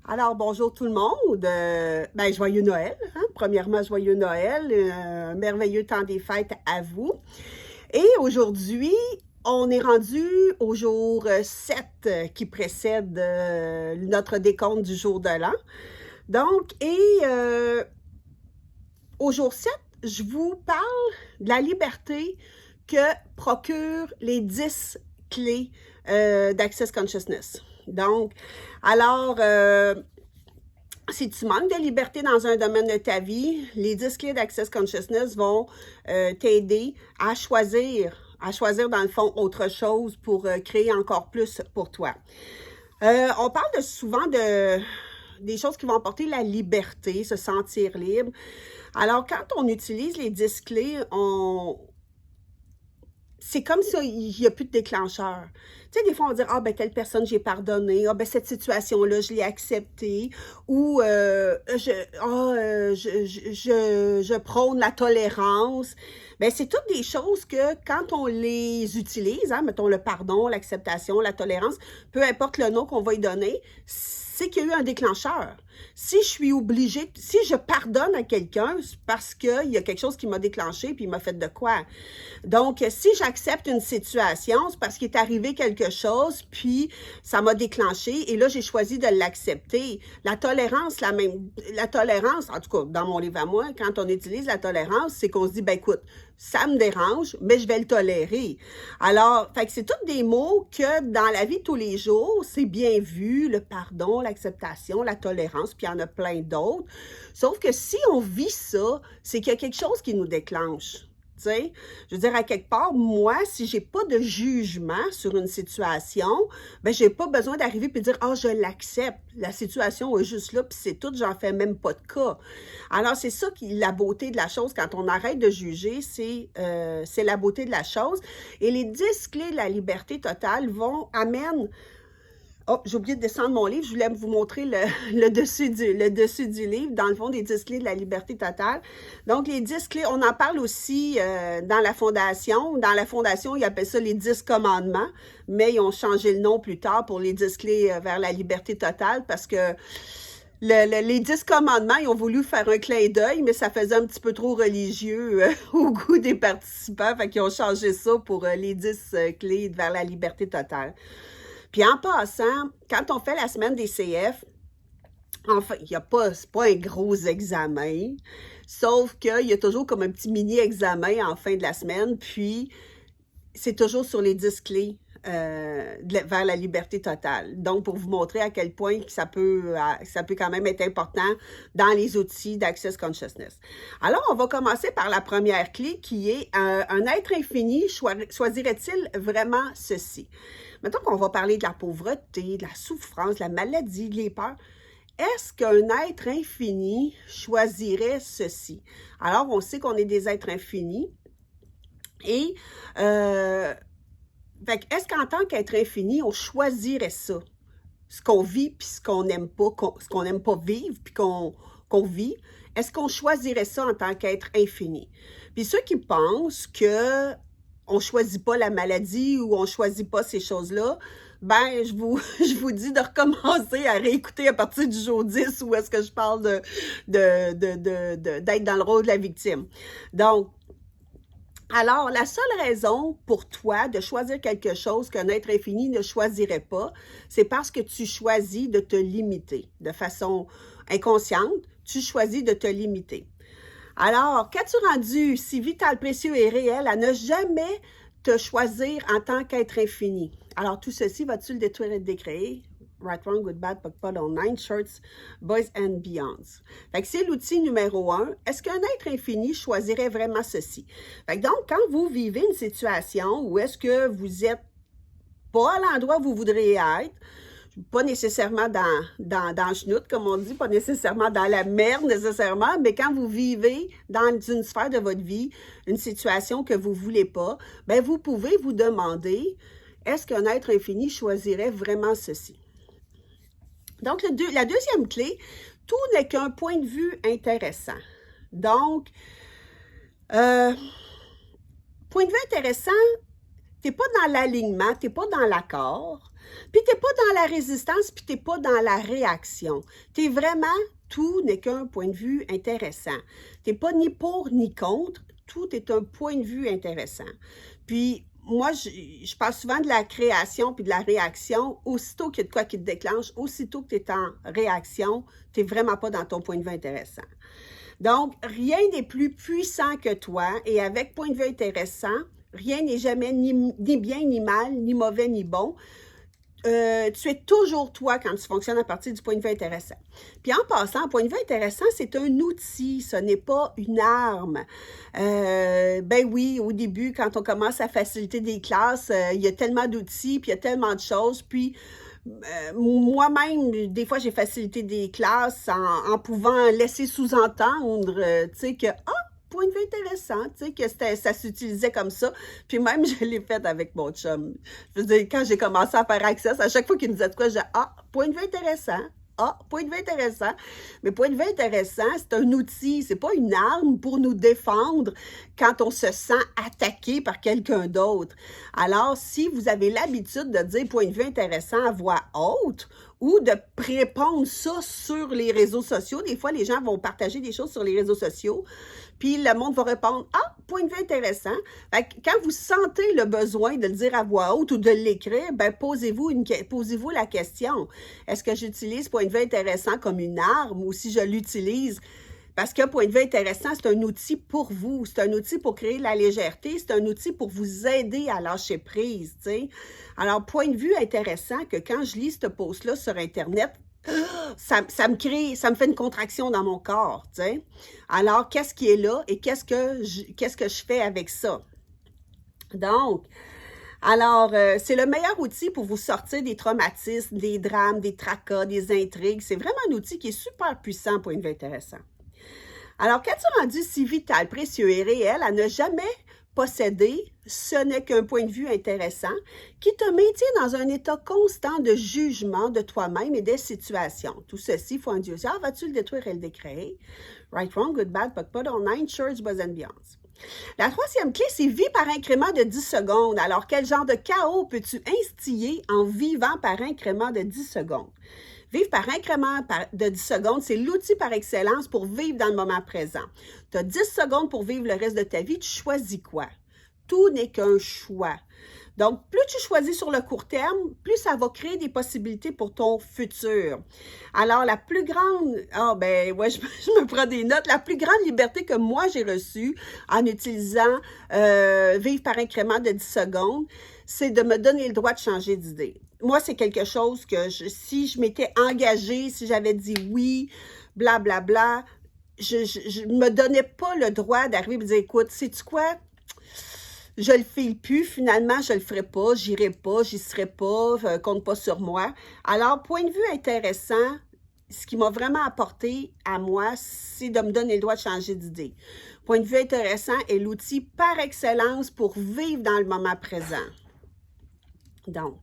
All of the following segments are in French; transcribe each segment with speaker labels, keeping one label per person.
Speaker 1: Alors, bonjour tout le monde. Joyeux Noël. Hein? Premièrement, joyeux Noël. Merveilleux temps des fêtes à vous. Et aujourd'hui, on est rendu au jour 7 qui précède notre décompte du jour de l'an. Donc, au jour 7, je vous parle de la liberté que procurent les 10 clés d'Access Consciousness. Donc, alors, si tu manques de liberté dans un domaine de ta vie, les 10 clés d'Access Consciousness vont t'aider à choisir dans le fond autre chose pour créer encore plus pour toi. On parle souvent des choses qui vont apporter la liberté, se sentir libre. Alors, quand on utilise les 10 clés, c'est comme s'il n'y a plus de déclencheur. Tu sais, des fois, on va dire, ah, ben, telle personne, j'ai pardonné. Ah, ben, cette situation-là, je l'ai acceptée. Ou, je prône la tolérance. Ben, c'est toutes des choses que, quand on les utilise, hein, mettons le pardon, l'acceptation, la tolérance, peu importe le nom qu'on va y donner, c'est qu'il y a eu un déclencheur. Si je suis obligée, si je pardonne à quelqu'un, c'est parce qu'il y a quelque chose qui m'a déclenché puis il m'a fait de quoi. Donc, si j'accepte une situation, c'est parce qu'il est arrivé quelque chose puis ça m'a déclenché et là, j'ai choisi de l'accepter. La tolérance, en tout cas, dans mon livre à moi, quand on utilise la tolérance, c'est qu'on se dit, ben écoute, ça me dérange, mais je vais le tolérer. Alors, fait que c'est tous des mots que dans la vie de tous les jours, c'est bien vu, le pardon, l'acceptation, la tolérance, puis il y en a plein d'autres. Sauf que si on vit ça, c'est qu'il y a quelque chose qui nous déclenche. T'sais? Je veux dire, à quelque part, moi, si j'ai pas de jugement sur une situation, ben j'ai pas besoin d'arriver et de dire « Ah, je l'accepte, la situation est juste là, puis c'est tout, j'en fais même pas de cas. » Alors, c'est ça qui est la beauté de la chose. Quand on arrête de juger, c'est la beauté de la chose. Et les 10 clés de la liberté totale amènent. Oh, j'ai oublié de descendre mon livre. Je voulais vous montrer le dessus du livre, dans le fond, des 10 clés de la liberté totale. Donc, les 10 clés, on en parle aussi dans la fondation. Dans la fondation, ils appellent ça les 10 commandements, mais ils ont changé le nom plus tard pour les 10 clés vers la liberté totale parce que les 10 commandements, ils ont voulu faire un clin d'œil, mais ça faisait un petit peu trop religieux au goût des participants. Fait qu'ils ont changé ça pour les 10 clés vers la liberté totale. Puis en passant, quand on fait la semaine des CF, enfin, c'est pas un gros examen, sauf qu'il y a toujours comme un petit mini-examen en fin de la semaine, puis c'est toujours sur les 10 clés vers la liberté totale. Donc, pour vous montrer à quel point ça peut quand même être important dans les outils d'Access Consciousness. Alors, on va commencer par la première clé qui est un être infini choisirait-il vraiment ceci? Mettons qu'on va parler de la pauvreté, de la souffrance, de la maladie, de les peurs. Est-ce qu'un être infini choisirait ceci? Alors, on sait qu'on est des êtres infinis. Et, est-ce qu'en tant qu'être infini, on choisirait ça? Ce qu'on vit, puis ce qu'on n'aime pas vivre, puis qu'on vit, est-ce qu'on choisirait ça en tant qu'être infini? Puis ceux qui pensent que on choisit pas la maladie ou on choisit pas ces choses-là, ben, je vous dis de recommencer à réécouter à partir du jour 10 où est-ce que je parle d'être dans le rôle de la victime. Donc, alors, la seule raison pour toi de choisir quelque chose qu'un être infini ne choisirait pas, c'est parce que tu choisis de te limiter. De façon inconsciente, tu choisis de te limiter. Alors, qu'as-tu rendu si vital, précieux et réel à ne jamais te choisir en tant qu'être infini? Alors, tout ceci, vas-tu le détruire et le décréer? Right, wrong, good, bad, puck, puddle, nine shorts, boys and beyonds. Fait que c'est l'outil numéro 1. Est-ce qu'un être infini choisirait vraiment ceci? Fait que donc, quand vous vivez une situation où est-ce que vous êtes pas à l'endroit où vous voudriez être, pas nécessairement dans le chenoute, comme on dit, pas nécessairement dans la merde nécessairement, mais quand vous vivez dans une sphère de votre vie, une situation que vous ne voulez pas, bien, vous pouvez vous demander, est-ce qu'un être infini choisirait vraiment ceci? Donc, la deuxième clé, tout n'est qu'un point de vue intéressant. Donc, point de vue intéressant, tu n'es pas dans l'alignement, tu n'es pas dans l'accord, Puis tu n'es pas dans la résistance, puis tu n'es pas dans la réaction. Tu es vraiment, tout n'est qu'un point de vue intéressant. Tu n'es pas ni pour ni contre, tout est un point de vue intéressant. Puis moi, je parle souvent de la création puis de la réaction. Aussitôt qu'il y a de quoi qui te déclenche, aussitôt que tu es en réaction, tu n'es vraiment pas dans ton point de vue intéressant. Donc, rien n'est plus puissant que toi et avec point de vue intéressant, rien n'est jamais ni bien, ni mal, ni mauvais, ni bon. Tu es toujours toi quand tu fonctionnes à partir du point de vue intéressant. Puis en passant, un point de vue intéressant, c'est un outil, ce n'est pas une arme. Ben oui, au début, quand on commence à faciliter des classes, il y a tellement d'outils, puis il y a tellement de choses, puis moi-même, des fois, j'ai facilité des classes en pouvant laisser sous-entendre, tu sais, que, point de vue intéressant, tu sais, que ça s'utilisait comme ça. Puis même, je l'ai fait avec mon chum. Je veux dire, quand j'ai commencé à faire Access, à chaque fois qu'il me disait de quoi, j'ai point de vue intéressant. Point de vue intéressant. Mais point de vue intéressant, c'est un outil, c'est pas une arme pour nous défendre quand on se sent attaqué par quelqu'un d'autre. Alors, si vous avez l'habitude de dire point de vue intéressant à voix haute ou de répondre ça sur les réseaux sociaux, des fois, les gens vont partager des choses sur les réseaux sociaux, puis le monde va répondre « point de vue intéressant ». Quand vous sentez le besoin de le dire à voix haute ou de l'écrire, ben posez-vous la question. Est-ce que j'utilise point de vue intéressant comme une arme ou si je l'utilise parce que point de vue intéressant, c'est un outil pour vous, c'est un outil pour créer de la légèreté, c'est un outil pour vous aider à lâcher prise, tu sais. Alors, point de vue intéressant que quand je lis ce post-là sur Internet, ça me fait une contraction dans mon corps, tu sais. Alors, qu'est-ce qui est là et qu'est-ce que je fais avec ça? Donc, alors, c'est le meilleur outil pour vous sortir des traumatismes, des drames, des tracas, des intrigues. C'est vraiment un outil qui est super puissant, point de vue intéressant. Alors, qu'as-tu rendu si vital, précieux et réel à ne jamais posséder, ce n'est qu'un point de vue intéressant qui te maintient dans un état constant de jugement de toi-même et des situations. Tout ceci, foi en Dieu. Vas-tu le détruire et le décréer? Right, wrong, good, bad, but put online, church, boys and beyonds. La troisième clé, c'est vie par incrément de 10 secondes. Alors, quel genre de chaos peux-tu instiller en vivant par incrément de 10 secondes? Vivre par incrément de 10 secondes, c'est l'outil par excellence pour vivre dans le moment présent. Tu as 10 secondes pour vivre le reste de ta vie, tu choisis quoi? Tout n'est qu'un choix. Donc, plus tu choisis sur le court terme, plus ça va créer des possibilités pour ton futur. Alors, la plus grande, je me prends des notes, la plus grande liberté que moi j'ai reçue en utilisant vivre par incrément de 10 secondes, c'est de me donner le droit de changer d'idée. Moi, c'est quelque chose que si je m'étais engagée, si j'avais dit oui, blablabla, je me donnais pas le droit d'arriver et de dire, écoute, sais-tu quoi? Je le fais plus, finalement, je le ferai pas, j'irai pas, j'y serai pas, compte pas sur moi. Alors, point de vue intéressant, ce qui m'a vraiment apporté à moi, c'est de me donner le droit de changer d'idée. Point de vue intéressant est l'outil par excellence pour vivre dans le moment présent. Donc,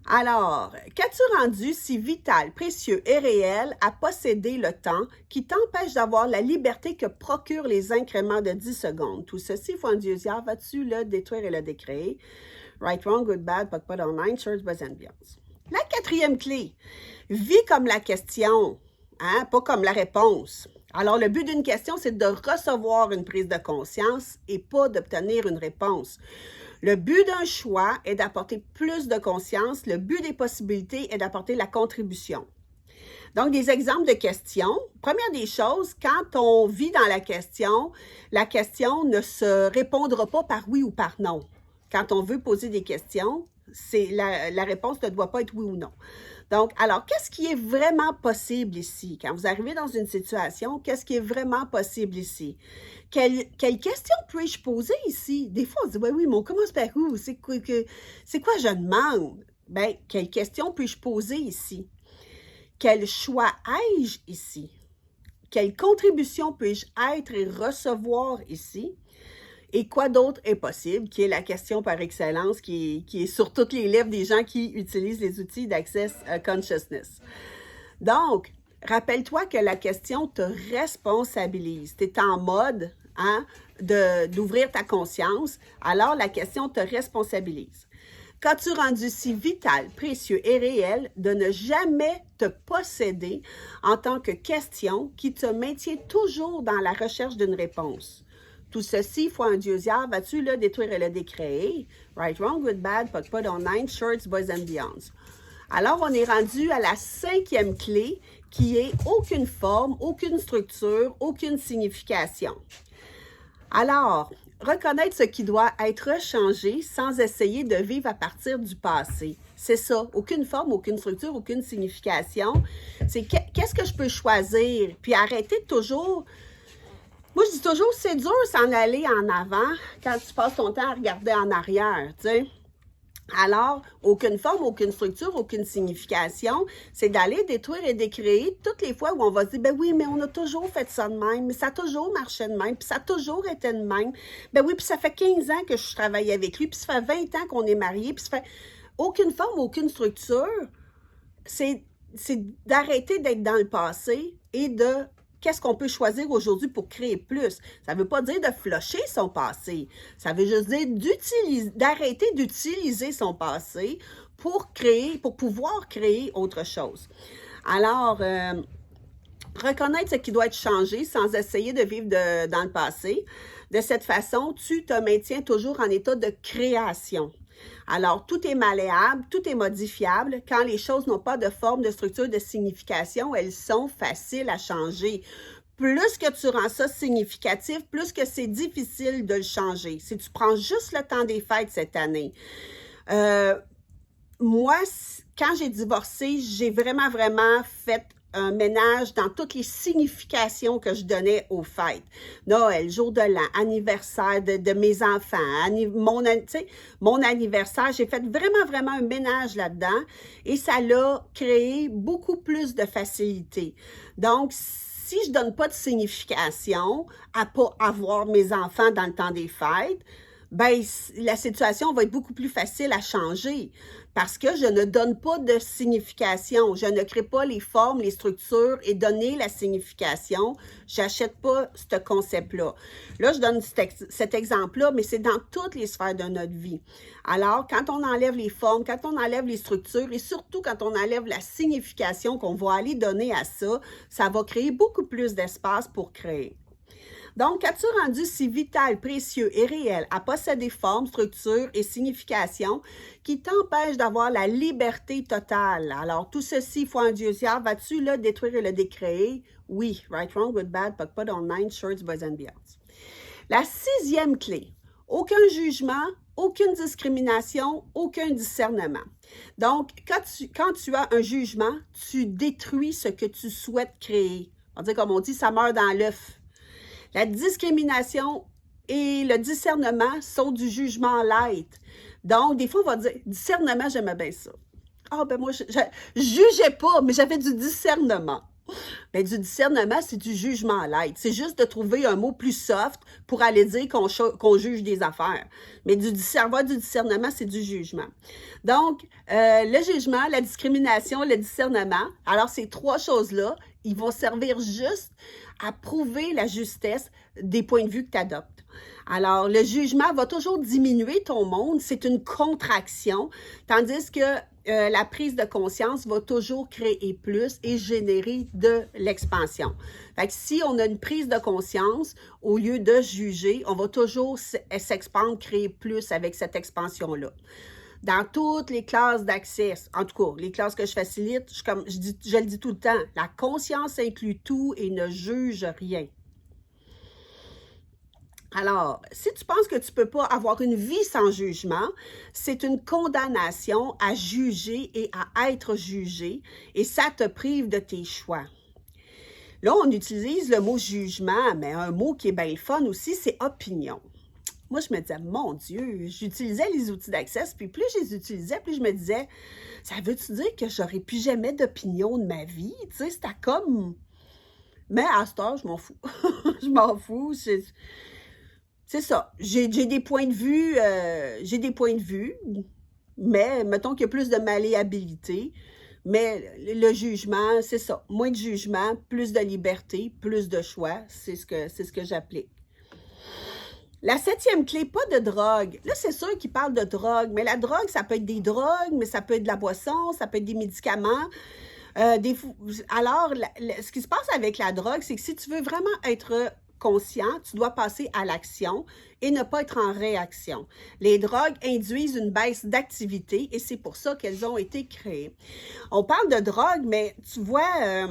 Speaker 1: alors, qu'as-tu rendu si vital, précieux et réel à posséder le temps qui t'empêche d'avoir la liberté que procurent les incréments de 10 secondes? Tout ceci, foi en Dieu, vas-tu le détruire et le décréer? Right, wrong, good, bad, but put online, church, boys and beyonds. La quatrième clé, vis comme la question, pas comme la réponse. Alors, le but d'une question, c'est de recevoir une prise de conscience et pas d'obtenir une réponse. Le but d'un choix est d'apporter plus de conscience. Le but des possibilités est d'apporter la contribution. Donc, des exemples de questions. Première des choses, quand on vit dans la question ne se répondra pas par oui ou par non. Quand on veut poser des questions, la réponse ne doit pas être oui ou non. Donc, alors, qu'est-ce qui est vraiment possible ici? Quand vous arrivez dans une situation, qu'est-ce qui est vraiment possible ici? Quelle question puis-je poser ici? Des fois, on se dit, oui, mais on commence par où? C'est quoi je demande? Bien, quelle question puis-je poser ici? Quel choix ai-je ici? Quelle contribution puis-je être et recevoir ici? Et quoi d'autre est possible, qui est la question par excellence, qui est sur toutes les lèvres des gens qui utilisent les outils d'Access Consciousness. Donc, rappelle-toi que la question te responsabilise. Tu es en mode d'ouvrir ta conscience, alors la question te responsabilise. Qu'as-tu rendu si vital, précieux et réel de ne jamais te posséder en tant que question qui te maintient toujours dans la recherche d'une réponse? Tout ceci, foi un dieusière, vas-tu le détruire et le décréer? Right, wrong, good, bad, pot, pot, online, shorts, boys and beyonds. Alors, on est rendu à la 5e clé qui est aucune forme, aucune structure, aucune signification. Alors, reconnaître ce qui doit être changé sans essayer de vivre à partir du passé. C'est ça, aucune forme, aucune structure, aucune signification. C'est qu'est-ce que je peux choisir? Puis arrêter de toujours... Moi, je dis toujours, c'est dur s'en aller en avant quand tu passes ton temps à regarder en arrière, tu sais. Alors, aucune forme, aucune structure, aucune signification, c'est d'aller détruire et décréer toutes les fois où on va se dire, ben oui, mais on a toujours fait ça de même, mais ça a toujours marché de même, puis ça a toujours été de même. Ben oui, puis ça fait 15 ans que je travaille avec lui, puis ça fait 20 ans qu'on est mariés, puis ça fait aucune forme, aucune structure. C'est d'arrêter d'être dans le passé et de qu'est-ce qu'on peut choisir aujourd'hui pour créer plus. Ça ne veut pas dire de flusher son passé. Ça veut juste dire d'arrêter d'utiliser son passé pour créer, pour pouvoir créer autre chose. Alors, reconnaître ce qui doit être changé sans essayer de vivre dans le passé. De cette façon, tu te maintiens toujours en état de création. Alors, tout est malléable, tout est modifiable. Quand les choses n'ont pas de forme, de structure, de signification, elles sont faciles à changer. Plus que tu rends ça significatif, plus que c'est difficile de le changer. Si tu prends juste le temps des fêtes cette année. Moi, quand j'ai divorcé, j'ai vraiment fait un ménage dans toutes les significations que je donnais aux fêtes. Noël, jour de l'an, anniversaire de mes enfants, mon anniversaire. J'ai fait vraiment un ménage là-dedans et ça l'a créé beaucoup plus de facilité. Donc, si je donne pas de signification à pas avoir mes enfants dans le temps des fêtes, ben la situation va être beaucoup plus facile à changer parce que je ne donne pas de signification. Je ne crée pas les formes, les structures et donner la signification. J'achète pas ce concept-là. Là, je donne cet exemple-là, mais c'est dans toutes les sphères de notre vie. Alors, quand on enlève les formes, quand on enlève les structures et surtout quand on enlève la signification qu'on va aller donner à ça, ça va créer beaucoup plus d'espace pour créer. Donc, as-tu rendu si vital, précieux et réel à posséder forme, structure et signification qui t'empêche d'avoir la liberté totale? Alors, tout ceci, foi un dieusière, vas-tu le détruire et le décréer? Oui, right, wrong, good, bad, pot, pot, online, shorts, boys and beyonds. La 6e clé, aucun jugement, aucune discrimination, aucun discernement. Donc, quand tu as un jugement, tu détruis ce que tu souhaites créer. On dit, comme on dit, ça meurt dans l'œuf. La discrimination et le discernement sont du jugement light. Donc, des fois, on va dire, discernement, j'aimais bien ça. Ah, ben moi, je jugeais pas, mais j'avais du discernement. Ben, du discernement, c'est du jugement light. C'est juste de trouver un mot plus soft pour aller dire qu'on juge des affaires. Mais du discernement, c'est du jugement. Donc, le jugement, la discrimination, le discernement, alors ces 3 choses-là, ils vont servir juste à prouver la justesse des points de vue que tu adoptes. Alors, le jugement va toujours diminuer ton monde, c'est une contraction, tandis que la prise de conscience va toujours créer plus et générer de l'expansion. Fait que si on a une prise de conscience, au lieu de juger, on va toujours s'expandre, créer plus avec cette expansion-là. Dans toutes les classes d'accès, en tout cas, les classes que je facilite, je le dis tout le temps, la conscience inclut tout et ne juge rien. Alors, si tu penses que tu ne peux pas avoir une vie sans jugement, c'est une condamnation à juger et à être jugé, et ça te prive de tes choix. Là, on utilise le mot jugement, mais un mot qui est bien fun aussi, c'est opinion. Moi, je me disais, mon Dieu, j'utilisais les outils d'accès, puis plus je les utilisais, plus je me disais, ça veut-tu dire que j'aurais plus jamais d'opinion de ma vie? Tu sais, c'était comme... Mais à cette heure, je m'en fous. Je m'en fous. C'est ça. J'ai des points de vue, mais mettons qu'il y a plus de malléabilité. Mais le jugement, c'est ça. Moins de jugement, plus de liberté, plus de choix. C'est ce que j'applique. La 7e clé, pas de drogue. Là, c'est sûr qu'ils parlent de drogue, mais la drogue, ça peut être des drogues, mais ça peut être de la boisson, ça peut être des médicaments. Alors, ce qui se passe avec la drogue, c'est que si tu veux vraiment être conscient, tu dois passer à l'action et ne pas être en réaction. Les drogues induisent une baisse d'activité et c'est pour ça qu'elles ont été créées. On parle de drogue, mais tu vois,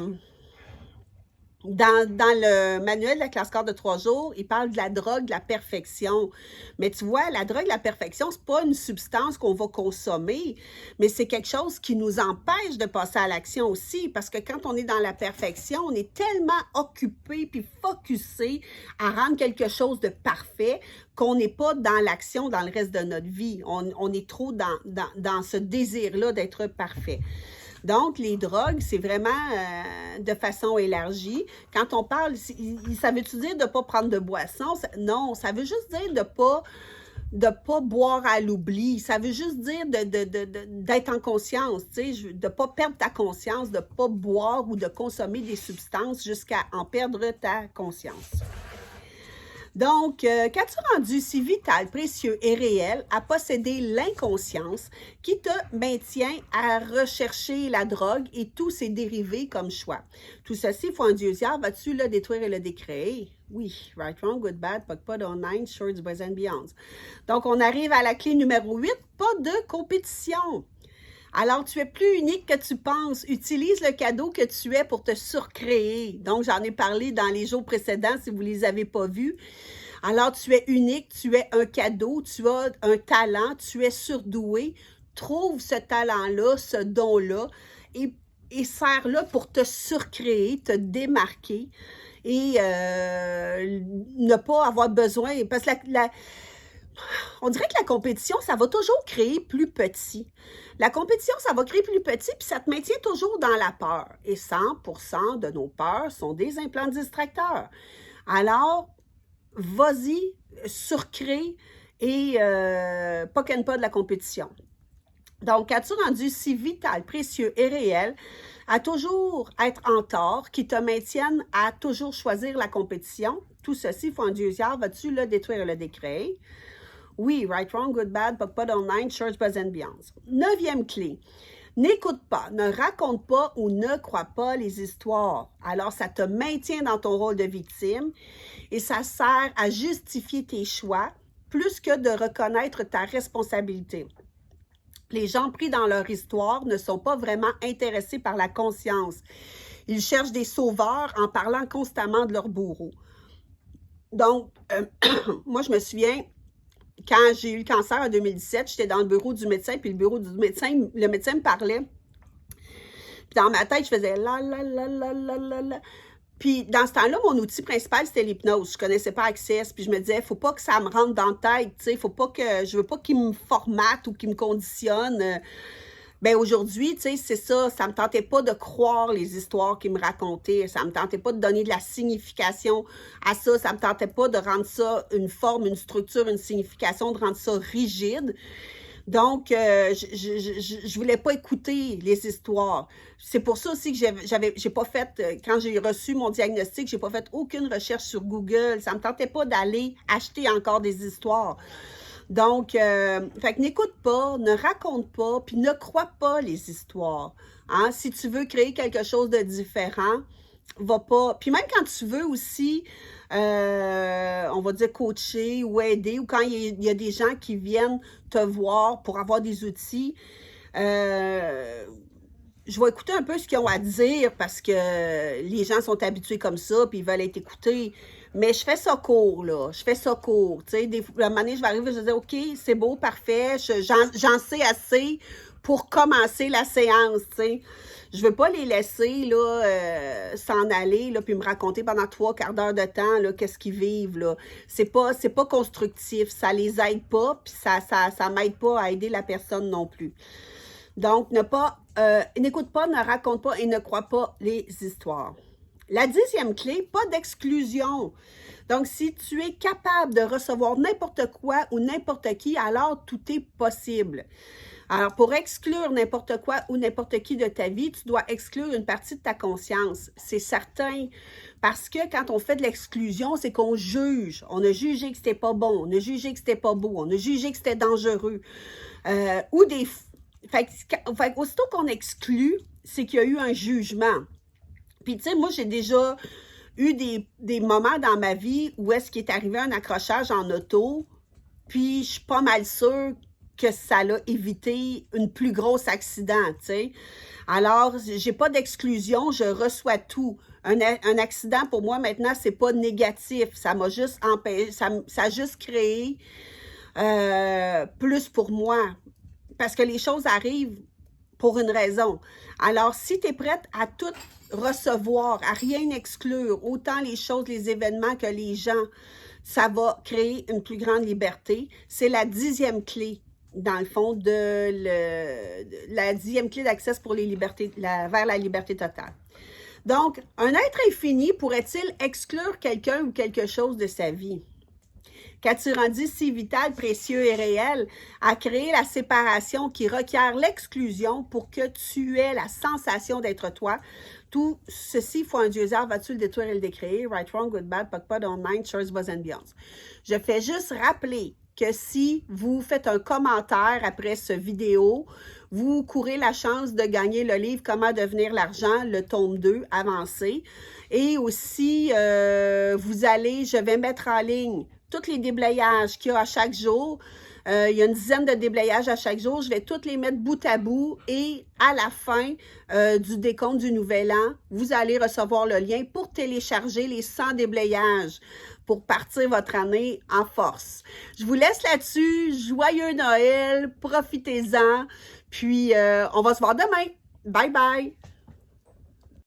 Speaker 1: dans le manuel de la classe corps de 3 jours, il parle de la drogue de la perfection. Mais tu vois, la drogue de la perfection, c'est pas une substance qu'on va consommer, mais c'est quelque chose qui nous empêche de passer à l'action aussi. Parce que quand on est dans la perfection, on est tellement occupé puis focusé à rendre quelque chose de parfait qu'on n'est pas dans l'action dans le reste de notre vie. On est trop dans ce désir-là d'être parfait. Donc, les drogues, c'est vraiment de façon élargie. Quand on parle, ça veut-tu dire de ne pas prendre de boisson? Non, ça veut juste dire de pas boire à l'oubli. Ça veut juste dire d'être en conscience, tu sais, de ne pas perdre ta conscience, de ne pas boire ou de consommer des substances jusqu'à en perdre ta conscience. Donc, qu'as-tu rendu si vital, précieux et réel à posséder l'inconscience qui te maintient à rechercher la drogue et tous ses dérivés comme choix? Tout ceci, foi en Dieu, vas-tu le détruire et le décréer? Oui, right, wrong, good, bad, pot, online, shorts, boys and beyonds. Donc, on arrive à la clé numéro 8, pas de compétition. Alors, tu es plus unique que tu penses. Utilise le cadeau que tu es pour te surcréer. Donc, j'en ai parlé dans les jours précédents si vous ne les avez pas vus. Alors, tu es unique, tu es un cadeau, tu as un talent, tu es surdoué. Trouve ce talent-là, ce don-là et sers-le pour te surcréer, te démarquer et ne pas avoir besoin. Parce que on dirait que la compétition, ça va toujours créer plus petit. La compétition, ça va créer plus petit, puis ça te maintient toujours dans la peur. Et 100% de nos peurs sont des implants distracteurs. Alors, vas-y, surcrée et pas de la compétition. Donc, as-tu rendu si vital, précieux et réel à toujours être en tort, qui te maintiennent à toujours choisir la compétition? Tout ceci, foi en Dieu, vas-tu le détruire et le décréer? Oui, right, wrong, good, bad, pot, online, church, buzz and beyonds. 9e clé. N'écoute pas, ne raconte pas ou ne crois pas les histoires. Alors, ça te maintient dans ton rôle de victime et ça sert à justifier tes choix plus que de reconnaître ta responsabilité. Les gens pris dans leur histoire ne sont pas vraiment intéressés par la conscience. Ils cherchent des sauveurs en parlant constamment de leur bourreau. Donc, moi, je me souviens, quand j'ai eu le cancer en 2017, j'étais dans le bureau du médecin, puis le médecin me parlait. Puis dans ma tête, je faisais la. Puis dans ce temps-là, mon outil principal, c'était l'hypnose. Je connaissais pas Access, puis je me disais, faut pas que ça me rentre dans la tête, tu sais, je veux pas qu'il me formate ou qu'il me conditionne. Ben aujourd'hui, tu sais, c'est ça, ça me tentait pas de croire les histoires qu'ils me racontaient, ça me tentait pas de donner de la signification à ça, ça me tentait pas de rendre ça une forme, une structure, une signification, de rendre ça rigide. Donc, je voulais pas écouter les histoires. C'est pour ça aussi que j'ai pas fait, quand j'ai reçu mon diagnostic, j'ai pas fait aucune recherche sur Google. Ça me tentait pas d'aller acheter encore des histoires. Donc, fait que n'écoute pas, ne raconte pas, puis ne crois pas les histoires. Hein? Si tu veux créer quelque chose de différent, va pas. Puis même quand tu veux aussi, on va dire coacher ou aider, ou quand il y a des gens qui viennent te voir pour avoir des outils, je vais écouter un peu ce qu'ils ont à dire parce que les gens sont habitués comme ça, puis ils veulent être écoutés. Mais je fais ça court, là. Je fais ça court. Tu sais, à un moment donné, je vais arriver, je vais dire, OK, c'est beau, parfait, j'en sais assez pour commencer la séance, tu sais. Je veux pas les laisser, là, s'en aller, là, puis me raconter pendant 3/4 d'heure de temps, là, qu'est-ce qu'ils vivent, là. C'est pas constructif. Ça les aide pas, puis ça m'aide pas à aider la personne non plus. Donc, n'écoute pas, ne raconte pas et ne crois pas les histoires. La 10e clé, pas d'exclusion. Donc, si tu es capable de recevoir n'importe quoi ou n'importe qui, alors tout est possible. Alors, pour exclure n'importe quoi ou n'importe qui de ta vie, tu dois exclure une partie de ta conscience. C'est certain. Parce que quand on fait de l'exclusion, c'est qu'on juge. On a jugé que c'était pas bon, on a jugé que c'était pas beau, on a jugé que c'était dangereux. Ou des... Fait aussitôt qu'on exclut, c'est qu'il y a eu un jugement. Puis, tu sais, moi, j'ai déjà eu des moments dans ma vie où est-ce qu'il est arrivé un accrochage en auto, puis je suis pas mal sûre que ça l'a évité une plus grosse accident, tu sais. Alors, j'ai pas d'exclusion, je reçois tout. Un accident, pour moi, maintenant, c'est pas négatif. Ça m'a juste empêché, ça a juste créé plus pour moi. Parce que les choses arrivent pour une raison. Alors, si tu es prête à tout recevoir, à rien exclure, autant les choses, les événements que les gens, ça va créer une plus grande liberté. C'est la 10e clé, dans le fond, la 10e clé d'accès pour les libertés, vers la liberté totale. Donc, un être infini pourrait-il exclure quelqu'un ou quelque chose de sa vie? Qu'as-tu rendu si vital, précieux et réel à créer la séparation qui requiert l'exclusion pour que tu aies la sensation d'être toi? Tout ceci, faut un dieu-zard, vas-tu le détruire et le décréer? Right, wrong, good, bad, puck, pod, online, choice, buzz and beyond. Je fais juste rappeler que si vous faites un commentaire après ce vidéo, vous courez la chance de gagner le livre « Comment devenir l'argent », le tome 2, avancé. Et aussi, je vais mettre en ligne tous les déblayages qu'il y a à chaque jour. Il y a une dizaine de déblayages à chaque jour. Je vais toutes les mettre bout à bout et à la fin du décompte du Nouvel An, vous allez recevoir le lien pour télécharger les 100 déblayages pour partir votre année en force. Je vous laisse là-dessus. Joyeux Noël, profitez-en. Puis, on va se voir demain. Bye bye!